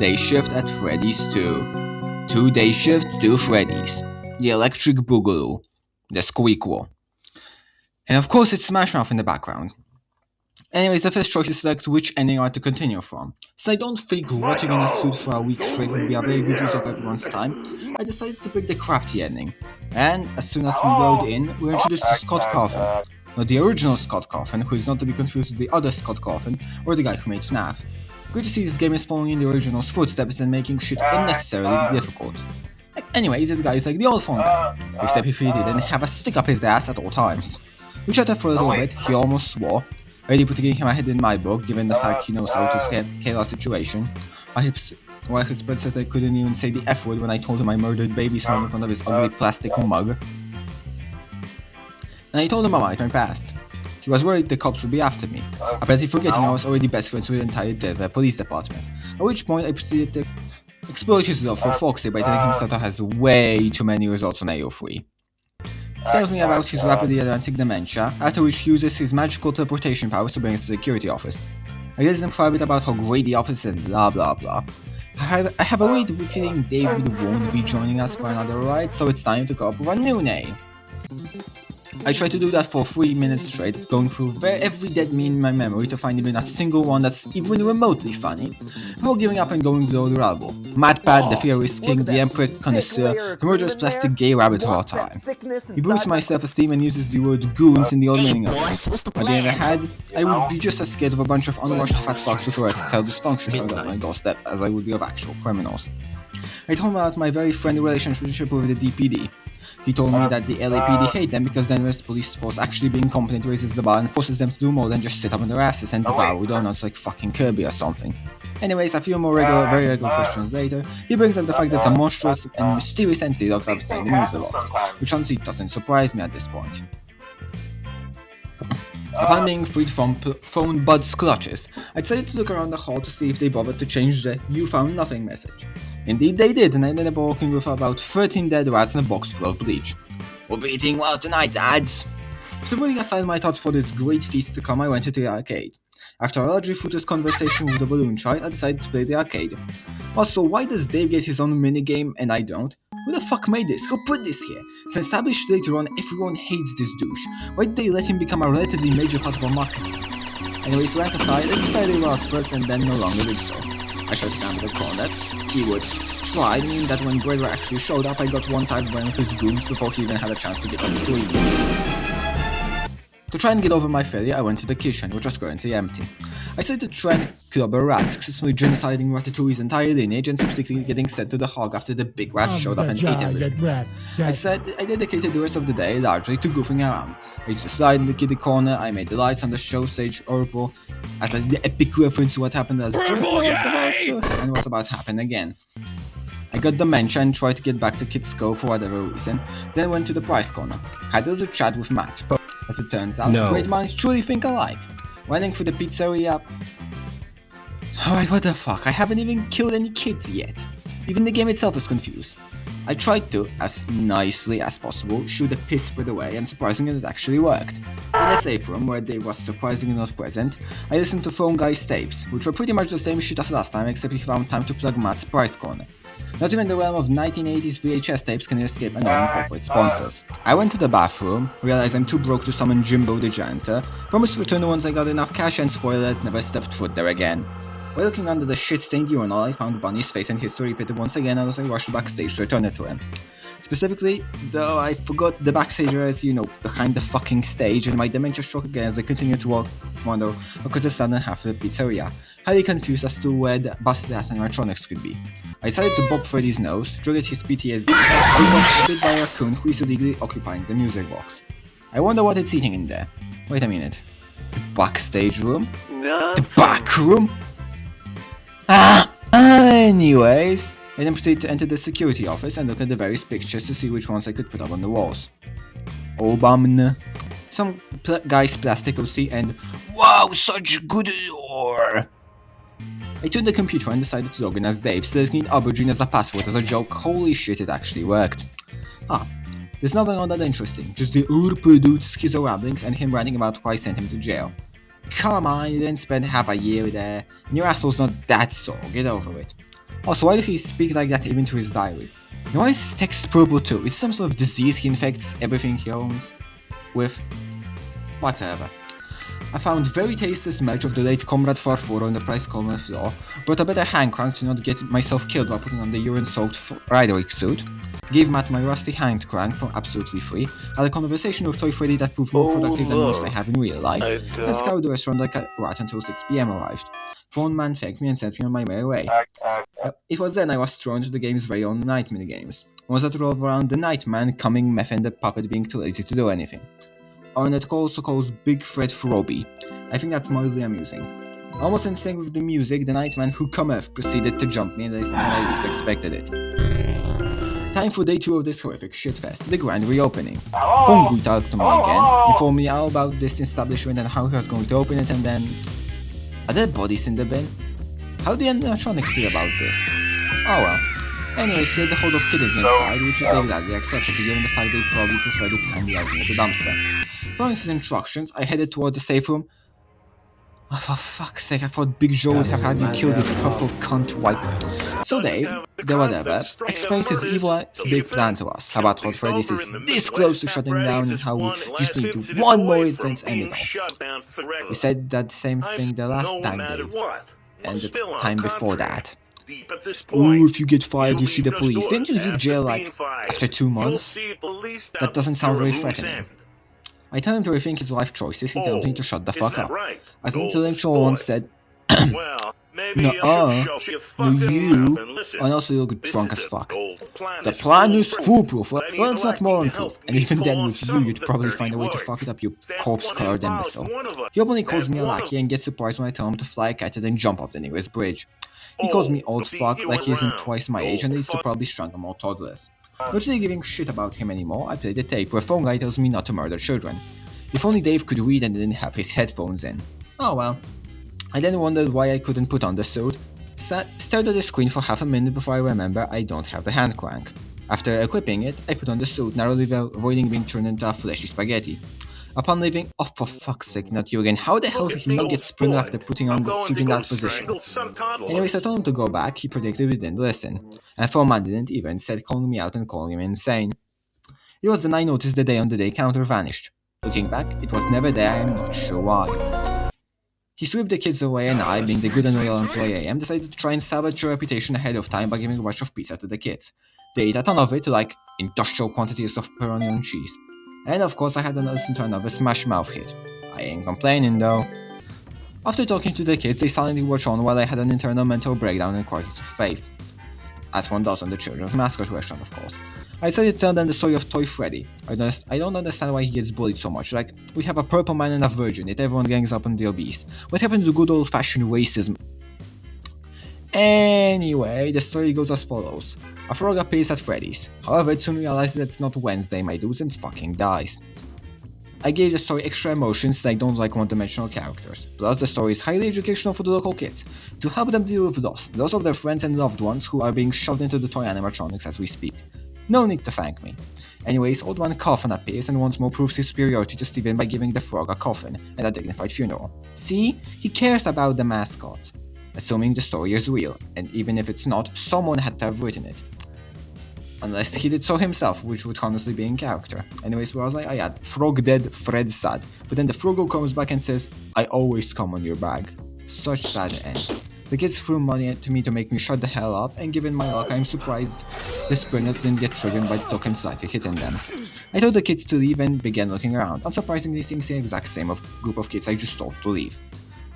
Dayshift at Freddy's 2. 2 Dayshift, 2 Freddy's. The Electric Boogaloo. The Squeakquel. And of course it's Smash Mouth in the background. Anyways, the first choice is to select which ending I want to continue from. Since I don't think rotting in a suit for a week straight would be a very good use of everyone's time, I decided to pick the crafty ending. And as soon as we load in, we're introduced to Scott Coffin. Not the original Scott Coffin, who is not to be confused with the other Scott Coffin, or the guy who made FNAF. Good to see this game is following in the original's footsteps and making shit unnecessarily difficult. Anyways, this guy is like the old phone guy, except if he didn't have a stick up his ass at all times. We chatted for a little bit, he almost swore, already putting him ahead in my book, given the fact he knows how to scale a situation. While his predecessor couldn't even say the F word when I told him I murdered babies right in front of his ugly plastic mug. And I told him about my past. He was worried the cops would be after me, apparently forgetting I was already best friends with the entire Denver police department, at which point I proceeded to exploit his love for Foxy by telling him Santa has way too many results on AO3. He tells me about his rapidly advancing dementia, after which he uses his magical teleportation powers to bring us to the security office. I tells him for a bit about how great the office is and blah blah blah. I have a weird feeling David won't be joining us for another ride, so it's time to come up with a new name. I tried to do that for 3 minutes straight, going through every dead meme in my memory to find even a single one that's even remotely funny, before giving up and going below the rubble. Madpad, the Furious King, the Emperor Connoisseur, the murderous plastic gay rabbit of all time. He boosts my self-esteem and uses the word goons in the old meaning of it. At the other hand, I would be just as scared of a bunch of unwashed fat fucks with erectile dysfunction showing up on my doorstep as I would be of actual criminals. I told him about my very friendly relationship with the DPD. He told me that the LAPD hate them because Denver's police force actually being competent raises the bar and forces them to do more than just sit up on their asses and devour donuts like fucking Kirby or something. Anyways, a few more very regular questions later, he brings up the fact there's a monstrous and mysterious entity locked upside the music box, which honestly doesn't surprise me at this point. Upon being freed from phone Bud's clutches, I decided to look around the hall to see if they bothered to change the "You found nothing" message. Indeed they did, and I ended up walking with about 13 dead rats and a box full of bleach. We'll be eating well tonight, lads! After putting aside my thoughts for this great feast to come, I went to the arcade. After a largely fruitless conversation with the balloon child, I decided to play the arcade. Also, why does Dave get his own minigame and I don't? Who the fuck made this? Who put this here? Since established later on everyone hates this douche, why did they let him become a relatively major part of our marketing? Anyways, rant aside, I decided they were out first and then no longer did so. I shut down the corner. He would try, meaning that when Gregor actually showed up, I got one-timed by one of his goons before he even had a chance to get on screen. To try and get over my failure, I went to the kitchen, which was currently empty. I decided to try and club a rat, successfully genociding Ratatouille's entire lineage and subsequently getting sent to the hog after the big rat showed up and ate everything. I said I dedicated the rest of the day largely to goofing around. I used to slide in the kiddie corner, I made the lights on the show stage purple, as the epic reference to what happened as and was about to happen again. I got dementia and tried to get back to Kid's Cove for whatever reason, then went to the prize corner. Had a little chat with Matt. As it turns out, great minds truly think alike. Running through the pizzeria. Alright, what the fuck, I haven't even killed any kids yet. Even the game itself is confused. I tried to, as nicely as possible, shoot the piss for the way, and surprisingly it actually worked. In the safe room, where Dave was surprisingly not present, I listened to Phone Guy's tapes, which were pretty much the same shit as last time, except he found time to plug Matt's prize corner. Not even the realm of 1980s VHS tapes can escape annoying corporate sponsors. I went to the bathroom, realized I'm too broke to summon Jimbo the janitor, promised to return once I got enough cash, and spoiler it, never stepped foot there again. While looking under the shit-stained urinal, I found Bunny's face and history repeated once again as I rushed backstage to return it to him. Specifically, though, I forgot the backstage as, behind the fucking stage, and my dementia struck again as I continued to wonder across the southern half of the pizzeria, highly confused as to where the busted ass animatronics could be. I decided to bob Freddy's nose, triggered his PTSD, and got bit by a raccoon who is illegally occupying the music box. I wonder what it's eating in there. Wait a minute. The backstage room? No. The back room? Anyways, I then proceeded to enter the security office and look at the various pictures to see which ones I could put up on the walls. Obamn. Some guy's plastic OC and wow, such good lore! I tuned the computer and decided to log in as Dave, selecting aubergine as a password as a joke. Holy shit, it actually worked. There's nothing all that interesting, just the overproduced schizo ramblings and him ranting about why I sent him to jail. Come on, you didn't spend half a year there, and your asshole's not that sore, get over it. Also, why did he speak like that even to his diary? And why is his text purple too? Is it some sort of disease he infects everything he owns with? Whatever. I found very tasteless merch of the late Comrade Farfuro on the price column floor, brought a better hand crank to not get myself killed while putting on the urine-soaked rider suit, gave Matt my rusty hand crank for absolutely free, had a conversation with Toy Freddy that proved more productive than most I have in real life, and scoured the restaurant like a rat until 6 PM arrived. Phone man thanked me and sent me on my merry way. It was then I was thrown to the game's very own night minigames. One was that revolved around the Nightman coming meth and the puppet being too lazy to do anything. One that also calls Big Fred Froby. I think that's mildly amusing. Almost in sync with the music, the Nightman who cometh proceeded to jump me and I least expected it. Time for day 2 of this horrific shitfest, the grand reopening. Pongu talked to me again, informed me all about this establishment and how he was going to open it, and then... Are there bodies in the bin? How do the animatronics feel about this? Oh well. Anyways, he had the hold of kittens inside, which they gladly accepted given the fact they probably preferred it to hang out near the dumpster. Following his instructions, I headed toward the safe room. Oh, for fuck's sake, I thought Big Joe would have had me killed with purple cunt wipe. So Dave, the whatever, explains his evil big plan to us, about how Freddy's is this close to shutting down and how we just need to one more instance and it all. We said that same thing the last time, Dave, and the time before that. Oh, if you get fired, you see the police. Didn't you leave jail like after 2 months? That doesn't sound very threatening. I tell him to rethink his life choices, he tells me to shut the fuck up. As an intellectual once said, no, you, and also you look drunk as fuck. The plan is foolproof, well it's not moron proof, and even then with you you'd probably find a way to fuck it up, you corpse-colored imbecile. He openly calls me a lackey and gets surprised when I tell him to fly a kite and then jump off the nearest bridge. He calls me old fuck like he isn't twice my age and needs to probably strangle more toddlers. Not really giving shit about him anymore, I play the tape where phone guy tells me not to murder children. If only Dave could read and didn't have his headphones in. Oh well. I then wondered why I couldn't put on the suit, stared at the screen for half a minute before I remember I don't have the hand crank. After equipping it, I put on the suit, narrowly avoiding being turned into a fleshy spaghetti. Upon leaving, oh for fuck's sake, not you again, how the hell did he not get sprinted after putting on the suit in that position? Anyways, I told him to go back, he predicted we didn't listen. And Foreman didn't even, instead calling me out and calling him insane. It was then I noticed the day on the day counter vanished. Looking back, it was never there, I am not sure why. He swept the kids away and I, being the good and loyal employee I am, decided to try and salvage your reputation ahead of time by giving a bunch of pizza to the kids. They ate a ton of it, like industrial quantities of pepperoni and cheese. And of course I had to listen to another smash mouth hit. I ain't complaining though. After talking to the kids, they silently watched on while I had an internal mental breakdown and crisis of faith. As one does on the children's mascot restaurant, of course. I decided to tell them the story of Toy Freddy. I don't understand why he gets bullied so much. Like, we have a purple man and a virgin, yet everyone gangs up on the obese. What happened to good old-fashioned racism? Anyway, the story goes as follows. A frog appears at Freddy's. However, it soon realizes that it's not Wednesday, my dudes, and fucking dies. I gave the story extra emotions since I don't like one-dimensional characters. Plus, the story is highly educational for the local kids. To help them deal with loss of their friends and loved ones who are being shoved into the toy animatronics as we speak. No need to thank me. Anyways, Old Man Coffin appears and once more proves his superiority to Steven by giving the frog a coffin and a dignified funeral. See? He cares about the mascots. Assuming the story is real, and even if it's not, someone had to have written it. Unless he did so himself, which would honestly be in character. Anyways, where was I at? Frog dead, Fred sad. But then the Froggo comes back and says, I always come on your bag. Such sad end. The kids threw money at me to make me shut the hell up, and given my luck, I'm surprised the springlets didn't get triggered by the token slightly hitting them. I told the kids to leave and began looking around, unsurprisingly seeing the exact same group of kids I just told to leave.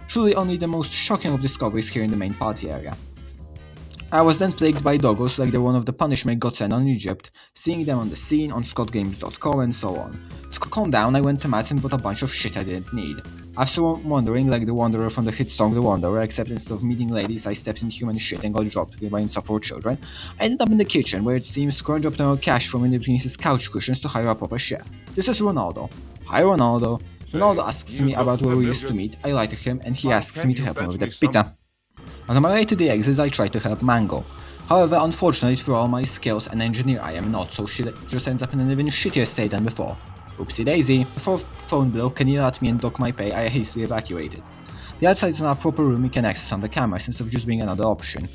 Truly only the most shocking of discoveries here in the main party area. I was then plagued by doggos like the one of the punishment God sent on Egypt, seeing them on the scene, on scottgames.co and so on. To calm down, I went to Matt's and bought a bunch of shit I didn't need. After wandering like the Wanderer from the hit song The Wanderer, except instead of meeting ladies I stepped in human shit and got dropped by insufferable children, I ended up in the kitchen where it seems Scrunch dropped out cash from in between his couch cushions to hire a proper chef. This is Ronaldo. Hi Ronaldo. Ronaldo asks me about where we used to meet, I lie to him and he asks me to help him with the pizza. On my way to the exits, I try to help Mango. However, unfortunately for all my skills, an engineer I am not, so she just ends up in an even shittier state than before. Oopsie daisy. Before phone bill can yell at me and dock my pay, I hastily evacuated. The outside is now a proper room we can access on the camera instead of just being another option.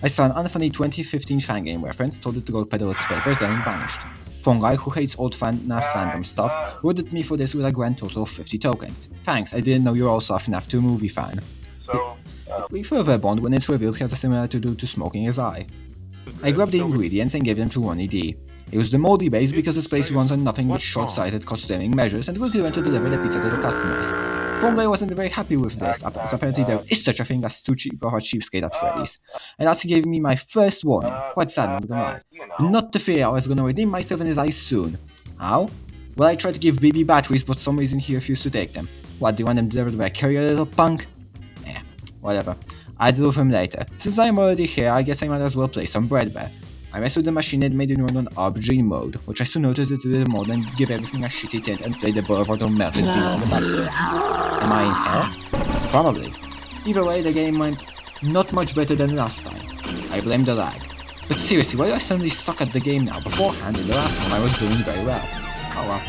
I saw an unfunny 2015 fangame reference, told it to go peddle its papers, then it vanished. Fungi, who hates old FNAF fandom stuff, rewarded me for this with a grand total of 50 tokens. Thanks, I didn't know you're also a FNAF 2 movie fan. We further bond when it's revealed he has a similar to do to smoking as I. I grabbed the ingredients and gave them to Ronnie D. It was the moldy base because this place runs on nothing but short-sighted costuming measures and quickly went to deliver the pizza to the customers. Fungi wasn't very happy with this, as apparently there is such a thing as too cheap or a cheapskate at Freddy's, and as he gave me my first warning, quite sad not gonna lie, but not to fear I was gonna redeem myself in his eyes soon. How? Well, I tried to give BB batteries, but for some reason he refused to take them. What, do you want them delivered by a carrier, little punk? Eh, whatever. I'll deal with him later. Since I'm already here, I guess I might as well play some breadbare. I messed with the machine and made it run on RPG mode, which I soon noticed it did more than give everything a shitty tint and play the Boulevard of Melted Beans in the background. Am I in hell? Probably. Either way, the game went not much better than last time. I blame the lag. But seriously, why do I suddenly suck at the game now? Beforehand, in the last one I was doing very well. Oh well.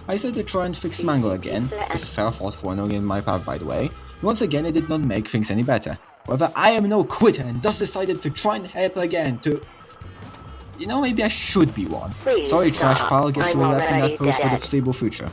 I said to try and fix Mangle again. This is her fault for knowing in my path, by the way. Once again, it did not make things any better. However, I am no quitter and thus decided to try and help again to... You know, maybe I should be one. Sorry, trash pile, guess you were left in that post for the foreseeable future.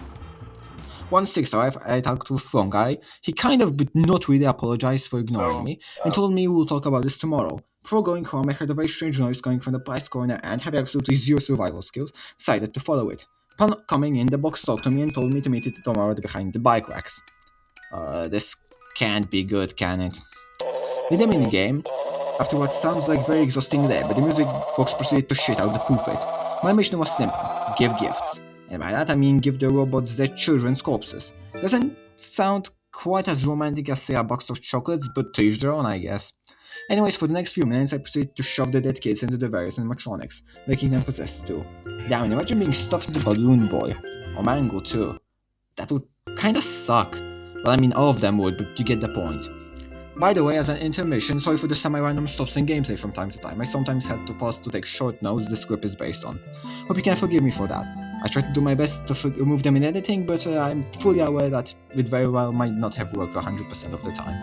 Once 6 arrived, I talked with Fungi. He kind of, but not really, apologized for ignoring me and told me we'll talk about this tomorrow. Before going home, I heard a very strange noise coming from the prize corner and, having absolutely zero survival skills, decided to follow it. Upon coming in, the box talked to me and told me to meet it tomorrow behind the bike racks. This can't be good, can it? Did a minigame, after what sounds like very exhausting day, but the music box proceeded to shit out the pulpit. My mission was simple: give gifts. And by that I mean give the robots their children's corpses. Doesn't sound quite as romantic as say a box of chocolates, but to each their own, I guess. Anyways, for the next few minutes I proceeded to shove the dead kids into the various animatronics, making them possessed too. Damn, imagine being stuffed into Balloon Boy. Or Mango too. That would kinda suck. Well, I mean all of them would, but you get the point. By the way, as an intermission, sorry for the semi-random stops in gameplay from time to time. I sometimes had to pause to take short notes the script is based on. Hope you can forgive me for that. I try to do my best to remove them in editing, but I'm fully aware that it very well might not have worked 100% of the time.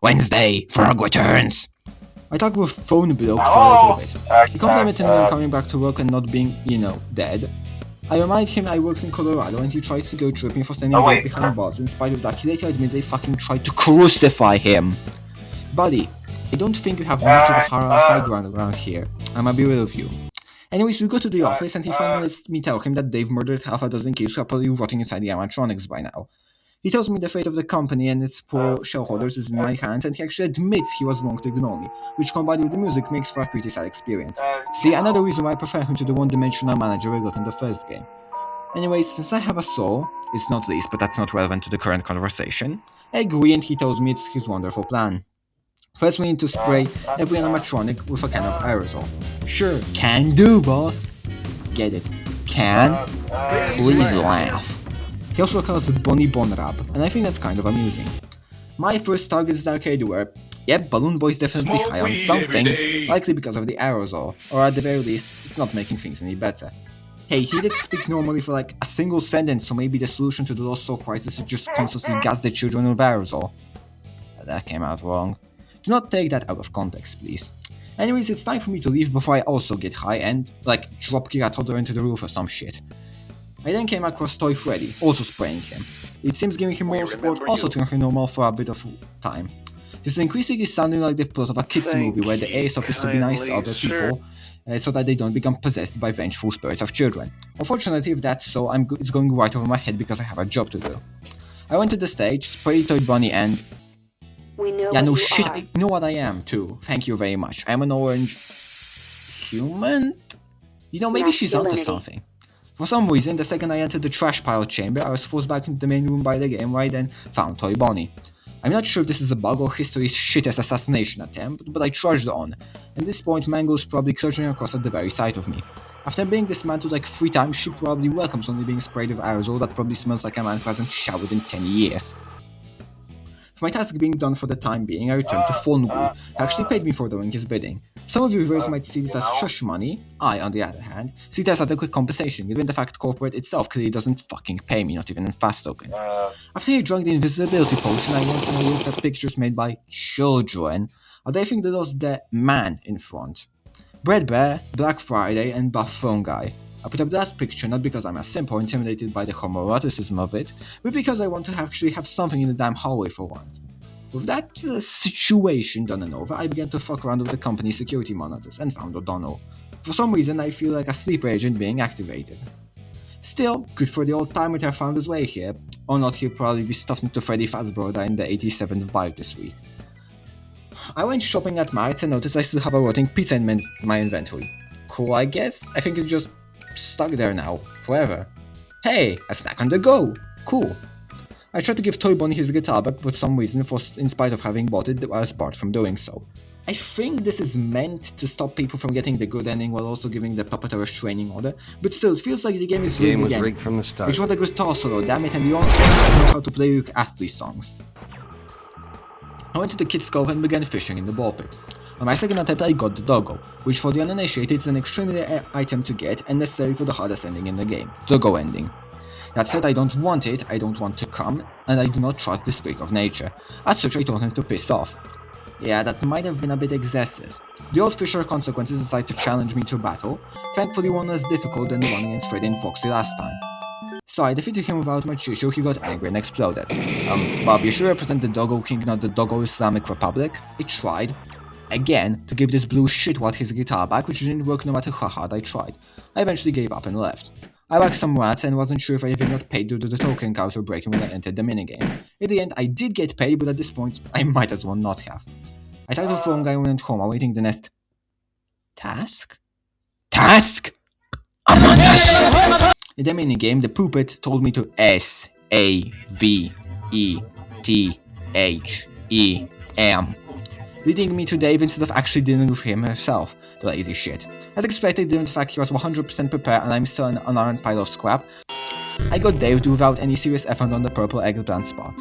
Wednesday, Frog returns! I talked with Phone Bloke for a little bit. He complimented me on coming back to work and not being, dead. I remind him I worked in Colorado and he tries to go tripping for standing right behind bars. In spite of that, he later admits they fucking tried to crucify him. Buddy, I don't think you have much of a high ground around here. I'ma be real with you. Anyways, we go to the office and he finally lets me tell him that they've murdered half a dozen kids who are probably rotting inside the animatronics by now. He tells me the fate of the company and its poor shareholders is in my hands, and he actually admits he was wrong to ignore me, which combined with the music makes for a pretty sad experience. See, another reason why I prefer him to the one-dimensional manager we got in the first game. Anyways, since I have a soul, it's not least, but that's not relevant to the current conversation, I agree and he tells me it's his wonderful plan. First we need to spray every animatronic with a can of aerosol. Sure, can do, boss! Get it. Can? Please laugh. He also calls it Bonnie Bonrab, and I think that's kind of amusing. My first target is the arcade where, yep, Balloon Boy's definitely high on something, likely because of the aerosol, or at the very least, it's not making things any better. Hey, he did speak normally for like a single sentence, so maybe the solution to the Lost Soul crisis is just constantly gas the children with aerosol. That came out wrong. Do not take that out of context, please. Anyways, it's time for me to leave before I also get high and, like, drop kick a toddler into the roof or some shit. I then came across Toy Freddy, also spraying him. It seems giving him more support also turned him normal for a bit of time. This is increasingly sounding like the plot of a kids movie where the Aesop is to be nice to other people, so that they don't become possessed by vengeful spirits of children. Unfortunately, if that's so, it's going right over my head because I have a job to do. I went to the stage, sprayed Toy Bunny and... Yeah, no shit, I know what I am too. Thank you very much. I'm an orange... human? Maybe she's onto something. For some reason, the second I entered the trash pile chamber, I was forced back into the main room by the game where I then found Toy Bonnie. I'm not sure if this is a bug or history's shittest assassination attempt, but I trudged on. At this point, Mango's probably clutching across at the very sight of me. After being dismantled like 3 times, she probably welcomes only being sprayed with aerosol that probably smells like a man who hasn't showered in 10 years. For my task being done for the time being, I returned to Phone Goo, who actually paid me for doing his bidding. Some of you viewers might see this as shush money. I, on the other hand, see this as adequate compensation, given the fact corporate itself clearly doesn't fucking pay me, not even in fast tokens. After I drank the invisibility potion, I once more looked at pictures made by children. I think that was the man in front. Bread Bear, Black Friday, and Buff Phone Guy. I put up the last picture not because I'm a simp or intimidated by the homoeroticism of it, but because I want to actually have something in the damn hallway for once. With that situation done and over, I began to fuck around with the company's security monitors and found O'Donnell. For some reason, I feel like a sleeper agent being activated. Still, good for the old timer to have found his way here, or not he'll probably be stuffed into Freddy Fazbear in the 87th bite this week. I went shopping at Mart's and noticed I still have a rotting pizza in my inventory. Cool, I guess? I think it's just stuck there now, forever. Hey, a snack on the go! Cool. I tried to give Toy Bonnie his guitar back, but for some reason, in spite of having bought it, I was barred from doing so. I think this is meant to stop people from getting the good ending while also giving the puppet a restraining order, but still, it feels like the game is rigged from the start. Which was a guitar solo, damn it, and the only know how to play Rick Astley songs. I went to the Kids Cove and began fishing in the ball pit. On my second attempt I got the doggo, which for the uninitiated is an extremely rare item to get and necessary for the hardest ending in the game, doggo ending. That said, I don't want it, I don't want to come, and I do not trust this freak of nature. As such, I told him to piss off. Yeah, that might have been a bit excessive. The old Fisher Consequences decided to challenge me to battle, thankfully one less difficult than the one against Freddy and Foxy last time. So I defeated him without much issue, he got angry and exploded. Bob, you should represent the Doggo King, not the Doggo Islamic Republic. I tried, again, to give this blue shitwad his guitar back, which didn't work no matter how hard I tried. I eventually gave up and left. I whacked some rats and wasn't sure if I even got paid due to the token counts were breaking when I entered the minigame. In the end, I did get paid, but at this point, I might as well not have. I talked to the phone guy and went home, awaiting the next task? Task? Among Us! In the minigame, the puppet told me to SAVETHEM, leading me to Dave instead of actually dealing with him herself, the lazy shit. As expected, given the fact he was 100% prepared and I'm still an unarmed pile of scrap, I got Dave to without any serious effort on the purple eggplant spot.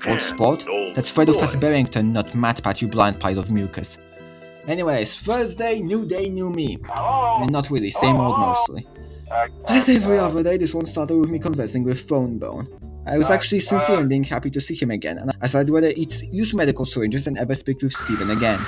Old spot? That's Fred Fazbearrington, not MatPat, you blind pile of mucus. Anyways, Thursday, new day, new me. And not really, same old mostly. As every other day, this one started with me conversing with Phone Bone. I was actually sincere in being happy to see him again, and I decided whether it's use medical syringes than ever speak with Steven again.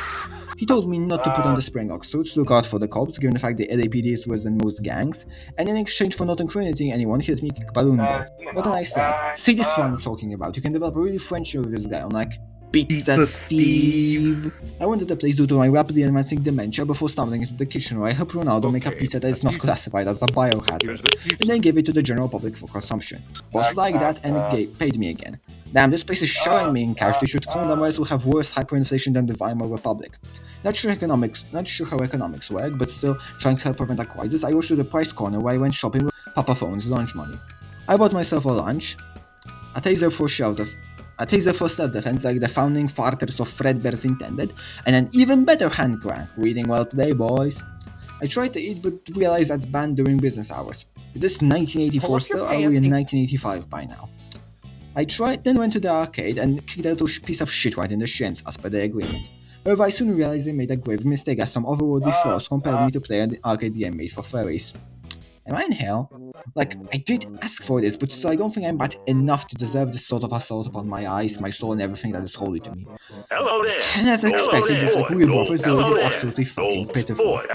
He told me not to put on the Springox suits, look out for the cops, given the fact the LAPD is worse than most gangs, and in exchange for not incriminating anyone, he let me kick balloon ball. What a nice guy. See, this is what I'm talking about. You can develop a really friendship with this guy, unlike Pizza Steve. I went to the place due to my rapidly advancing dementia before stumbling into the kitchen where I helped Ronaldo make a pizza that is not classified as a biohazard, and then gave it to the general public for consumption. Boss liked that and paid me again. Damn, this place is showering me in cash. They should clone them or else will have worse hyperinflation than the Weimar Republic. Not sure how economics work, but still trying to help prevent a crisis, I rushed to the price corner where I went shopping with Papa Phone's lunch money. I bought myself a lunch, a taser for self-defense like the founding fathers of Fredbear's intended, and an even better hand crank. Reading well today, boys. I tried to eat but realized that's banned during business hours. Is this 1984 still, or are we in 1985 by now? I then went to the arcade and kicked a little piece of shit right in the shins as per the agreement. However, I soon realized I made a grave mistake as some otherworldly force compelled me to play an arcade game made for furries. Am I in hell? Like, I did ask for this, but still I don't think I'm bad enough to deserve this sort of assault upon my eyes, my soul, and everything that is holy to me. Hello there. And as expected, just like real brothers, the lady is absolutely fucking Old pitiful. boy.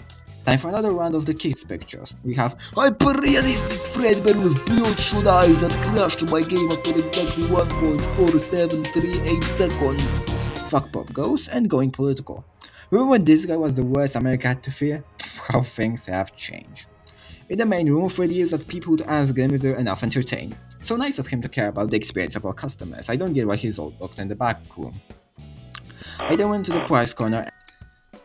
Time for another round of the kids' pictures. We have hyper-realistic Fredbear with bloodshot eyes that crashed my game after exactly 1.4738 seconds. Fuck Pop Goes and going political. Remember when this guy was the worst America had to fear? How things have changed. In the main room, Freddy yells at people to ask them if they're enough entertained. So nice of him to care about the experience of our customers. I don't get why he's all locked in the back room. I then went to the price corner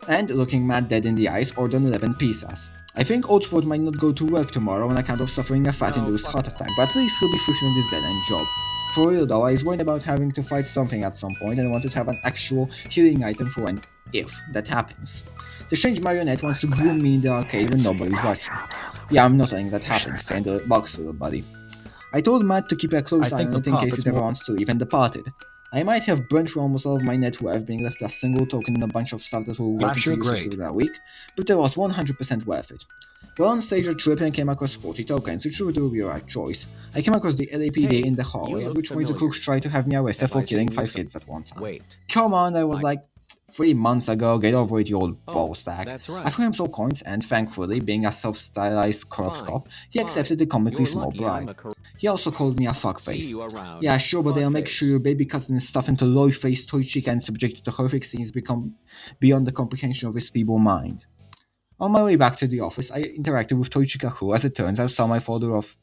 and, looking Matt dead in the eyes, ordered 11 pizzas. I think Oldsport might not go to work tomorrow on account of suffering a fat-induced heart attack, but at least he'll be free from this dead-end job. For real though, I was worried about having to fight something at some point and wanted to have an actual healing item for when, if, that happens. The strange marionette wants to groom me in the arcade when nobody's watching. Yeah, I'm not letting that happen, stay in the box, little buddy. I told Matt to keep a close eye on it in case it ever wants to leave and departed. I might have burnt through almost all of my net worth, being left a single token and a bunch of stuff that will wait to use through that week, but it was 100% worth it. Well, on stage I tripped and came across 40 tokens, which would be the right choice. I came across the LAPD in the hallway, at which point the crooks tried to have me arrested for killing 5 kids at one time. Come on, I was like, 3 months ago, get over it, you old Oh, ballsack. that's I right. threw him some coins, and thankfully, being a self-stylized corrupt Fine, cop, he fine. accepted the comically You're small lucky I'm bribe. a He also called me a See fuckface. you around. Yeah, sure, but they'll make sure Fuckface. your baby cousin is stuffed into low-faced toy chica and subjected to horrific scenes become beyond the comprehension of his feeble mind. On my way back to the office, I interacted with Toy Chica who, as it turns out, saw my folder of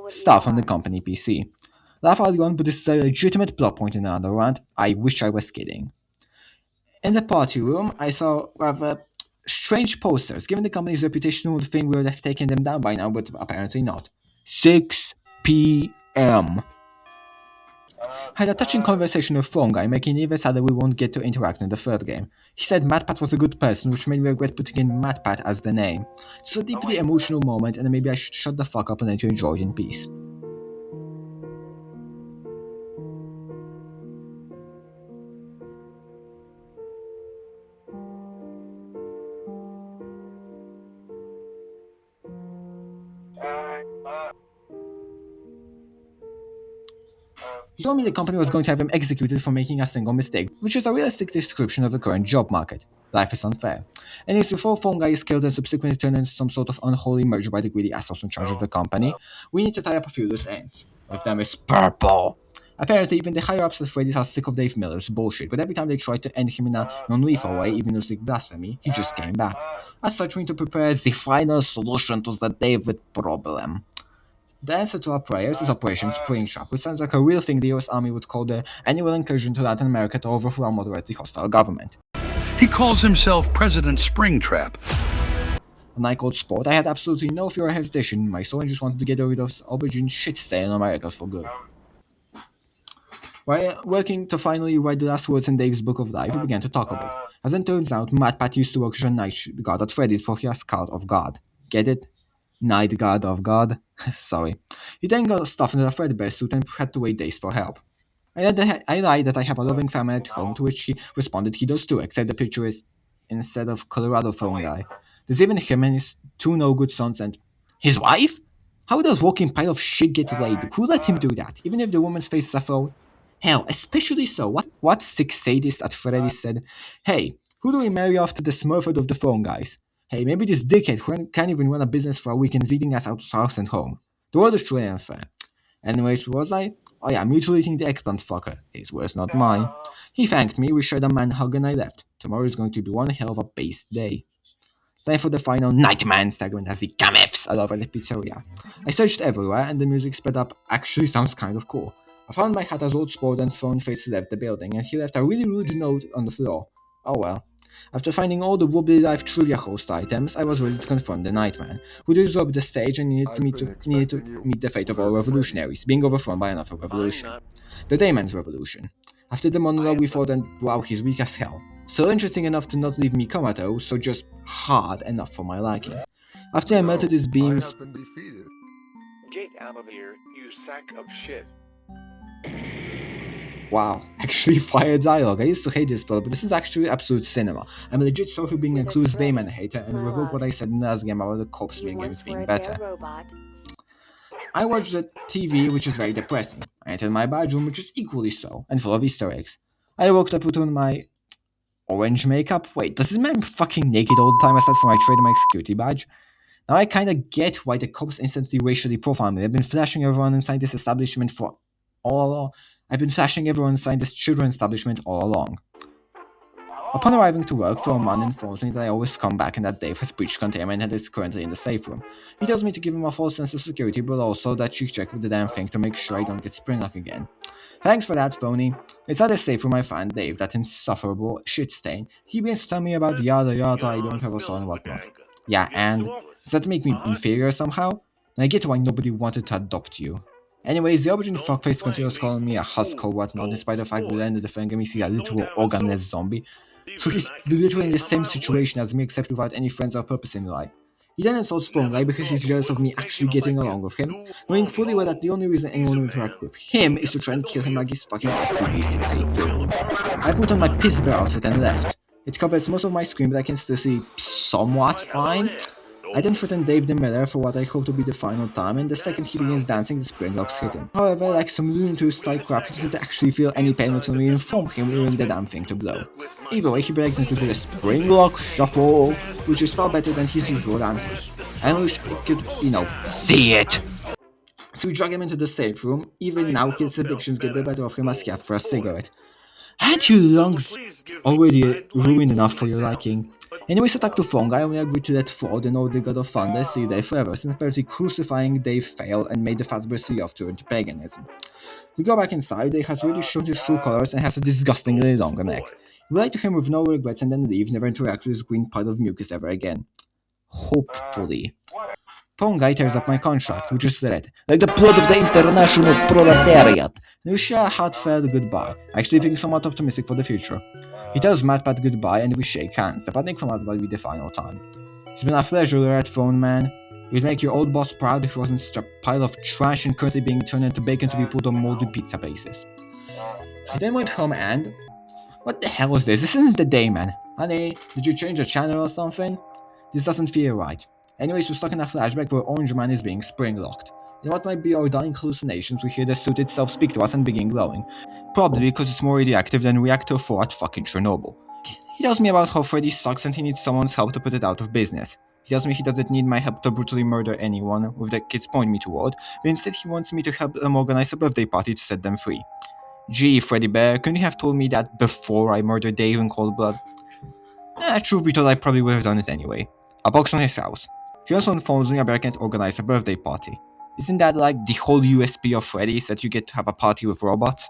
stuff on the company PC. Laugh all you want, but this is a legitimate plot point in another rant. I wish I was kidding. In the party room, I saw rather strange posters. Given the company's reputation, one would think we would have taken them down by now, but apparently not. 6 p.m. I had a touching conversation with Phone Guy, making it even sad that we won't get to interact in the third game. He said MatPat was a good person, which made me regret putting in MatPat as the name. It's a deeply emotional moment, and maybe I should shut the fuck up and let you enjoy it in peace. He told me the company was going to have him executed for making a single mistake, which is a realistic description of the current job market. Life is unfair. And if before Phone Guy is killed and subsequently turned into some sort of unholy merger by the greedy assholes in charge of the company, we need to tie up a few loose ends. One of them is purple. Apparently, even the higher-ups at Freddy's are sick of Dave Miller's bullshit, but every time they tried to end him in a non-lethal way, even using blasphemy, he just came back. As such, we need to prepare the final solution to the David problem. The answer to our prayers is Operation Springtrap, which sounds like a real thing the US Army would call the annual incursion to Latin America to overthrow a moderately hostile government. He calls himself President Springtrap. When I called sport, I had absolutely no fear or hesitation in my soul and just wanted to get rid of this aubergine shit stain in America for good. While working to finally write the last words in Dave's book of life, we began to talk a bit. As it turns out, MatPat used to work as a night guard at Freddy's before he was scout of God. Get it? Night guard of God? Sorry. He then got stuffed into a Fredbear suit and had to wait days for help. I lied that I have a loving family at home, to which he responded he does too, except the picture is instead of Colorado Phone Guy. There's even him and his 2 no-good sons and his wife? How does walking pile of shit get laid? Who let him do that? Even if the woman's face is a fraud? Hell, especially so. What sick sadist at Freddy said, hey, who do we marry after the Smurford of the Phone Guys? Hey, maybe this dickhead who can't even run a business for a weekend is eating us out of house and home. The world is truly unfair. Anyways, where was I? Oh yeah, mutilating the eggplant fucker. His words, not mine. He thanked me, we shared a man hug, and I left. Tomorrow is going to be one hell of a base day. Time for the final Nightman segment as he gamifs all over the pizzeria. I searched everywhere, and the music sped up actually sounds kind of cool. I found my hat as old sport and phone face left the building, and he left a really rude note on the floor. Oh well. After finding all the Wobbly Life trivia host items, I was ready to confront the Nightman, who disrupted the stage and needed to meet the fate of all revolutionaries, being overthrown by another revolution. The Dayman's Revolution. After the monologue, we fought, and wow, he's weak as hell. Still interesting enough to not leave me comatose, so just hard enough for my liking. After I melted his beams... Get out of here, you sack of shit. Wow, actually fire dialogue. I used to hate this plot, but this is actually absolute cinema. I'm legit sorry for being a clueless Dayman hater and revoke what I said in the last game about the cops being games being better. I watched the TV, which is very depressing. I entered my bedroom, which is equally so, and full of Easter eggs. I woke up, put on my orange makeup. Wait, does this man fucking naked all the time aside from my trademark security badge? Now I kinda get why the cops instantly racially profile me. They've been flashing everyone inside this establishment for all along. I've been flashing everyone inside this children's establishment all along. Upon arriving to work, Philman informs me that I always come back and that Dave has breached containment and is currently in the safe room. He tells me to give him a false sense of security, but also that she checked the damn thing to make sure I don't get Springlock again. Thanks for that, phony. It's at the safe room I find Dave, that insufferable shit stain. He begins to tell me about yada yada, I don't have a soul and whatnot. Yeah, and does that make me inferior somehow? I get why nobody wanted to adopt you. Anyways, the aubergine fuckface continues calling me a husk or whatnot, despite the fact that the end of the film gave me see a literal organless zombie. So he's literally in the same situation as me, except without any friends or purpose in life. He then insults Phone Guy because he's jealous of me actually getting along with him, knowing fully well that the only reason anyone will interact with him is to try and kill him like he's fucking SCP-682. I put on my piss bear outfit and left. It covers most of my screen, but I can still see somewhat fine. I then threaten Dave the Miller for what I hope to be the final time, and the second he begins dancing, the spring locks hit him. However, like some Looney Tunes style crap, he doesn't actually feel any pain until we inform him we're in the damn thing to blow. Either way, he breaks into the spring lock shuffle, which is far better than his usual answers. I wish I could, see it! So we drag him into the safe room. Even now, his addictions get the better of him as he asks for a cigarette. Aren't your lungs already ruined enough for your liking? Anyways, attack to Fong, I only agreed to let Ford and all the God of Thunder see Dave forever, since apparently crucifying Dave failed and made the Fazbear see off to paganism. We go back inside, Dave has really shown his true colors and has a disgustingly long neck. We lie to him with no regrets and then leave, never interact with his green pile of mucus ever again. Hopefully. Pongai tears up my contract, which is red, like the blood of the international proletariat, and we share a heartfelt goodbye, actually feeling somewhat optimistic for the future. He tells MatPat goodbye and we shake hands, departing from what will be the final time. It's been a pleasure, Red Phone Man. You'd make your old boss proud if he wasn't such a pile of trash and currently being turned into bacon to be put on moldy pizza bases. I then went home and... What the hell is this? This isn't the day, man. Honey, did you change the channel or something? This doesn't feel right. Anyways, we're stuck in a flashback where Orange Man is being spring-locked. In what might be our dying hallucinations, we hear the suit itself speak to us and begin glowing. Probably because it's more radioactive than Reactor 4 at fucking Chernobyl. He tells me about how Freddy sucks and he needs someone's help to put it out of business. He tells me he doesn't need my help to brutally murder anyone, with the kids pointing me toward, but instead he wants me to help them organize a birthday party to set them free. Gee, Freddy Bear, couldn't you have told me that before I murdered Dave in cold blood? Truth be told, I probably would have done it anyway. A box on his house. He also informs me I can't organize a birthday party. Isn't that like the whole USP of Freddy, is that you get to have a party with robots?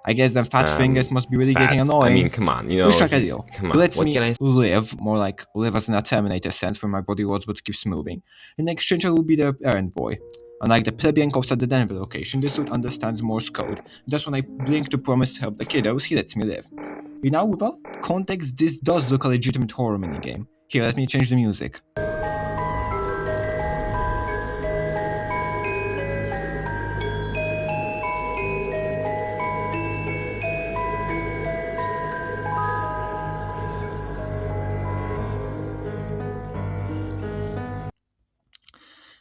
I guess then fat fingers must be really getting annoying. I mean, come on, Wish I could deal. Come on, Lets what me can I... live, more like live as in a Terminator sense where my body rolls but keeps moving. In exchange I will be the errand boy. Unlike the plebeian cops at the Denver location, this suit understands Morse code. Just when I blink to promise to help the kiddos, he lets me live. Without context, this does look a legitimate horror minigame. Here, let me change the music.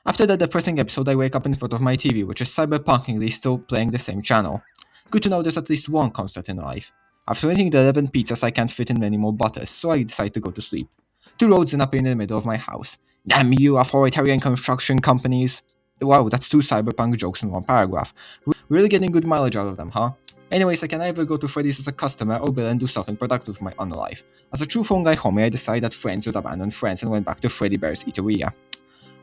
After that depressing episode, I wake up in front of my TV, which is cyberpunkingly still playing the same channel. Good to know there's at least one constant in life. After eating the 11 pizzas, I can't fit in any more butters, so I decide to go to sleep. 2 roads end up in the middle of my house. Damn you, authoritarian construction companies! Wow, that's 2 cyberpunk jokes in one paragraph. Really getting good mileage out of them, huh? Anyways, I can either go to Freddy's as a customer or bill and do something productive with my unlife. As a true phone guy homie, I decided that friends would abandon friends and went back to Freddy Bear's Eateria.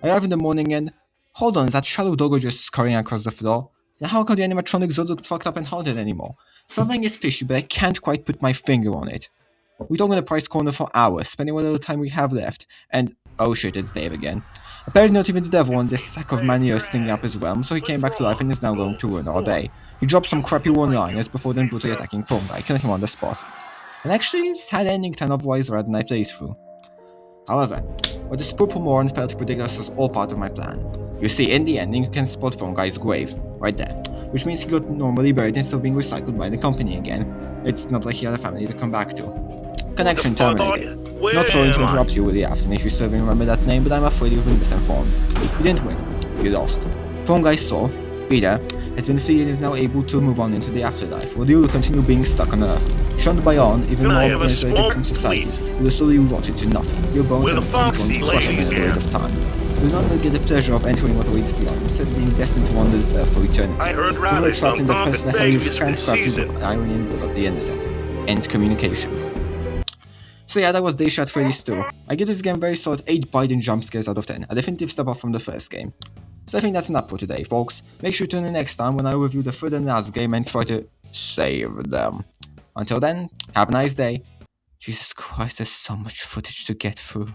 I arrive in the morning and... Hold on, is that shadow doggo just scurrying across the floor? Then how come the animatronic Zod looked fucked up and haunted anymore? Something is fishy, but I can't quite put my finger on it. We talk in the price corner for hours, spending what little time we have left, and... Oh shit, it's Dave again. Apparently not even the devil wanted this sack of manure stinging up his realm, so he came back to life and is now going to ruin our day. He dropped some crappy one-liners before then brutally attacking Phone Guy, killing him on the spot. And actually, sad ending 10 of Wise Rat than I played through. However, what this purple moron failed to predict us was all part of my plan. You see, in the ending you can spot Phone Guy's grave, right there, which means he got normally buried instead of being recycled by the company again. It's not like he had a family to come back to. Connection terminated. Not sorry to interrupt you really often if you still remember that name, but I'm afraid you've been misinformed. You didn't win, you lost. Phone Guy saw, Peter, has been freed and is now able to move on into the afterlife, while you will continue being stuck on Earth. Shunned by even more isolated from society, you will slowly rot into nothing. Your bones and control crushing at the rate of time. You will not only get the pleasure of entering what awaits beyond, instead of being destined to wander this earth for eternity. So you are trapped in the personal hell you've handcrafted with irony and will of the innocent. End communication. So yeah, that was Dayshift Freddy's 2. I give this game very solid 8 biting jump scares out of 10, a definitive step up from the first game. So I think that's enough for today, folks. Make sure to tune in next time when I review the third and last game and try to save them. Until then, have a nice day. Jesus Christ, there's so much footage to get through.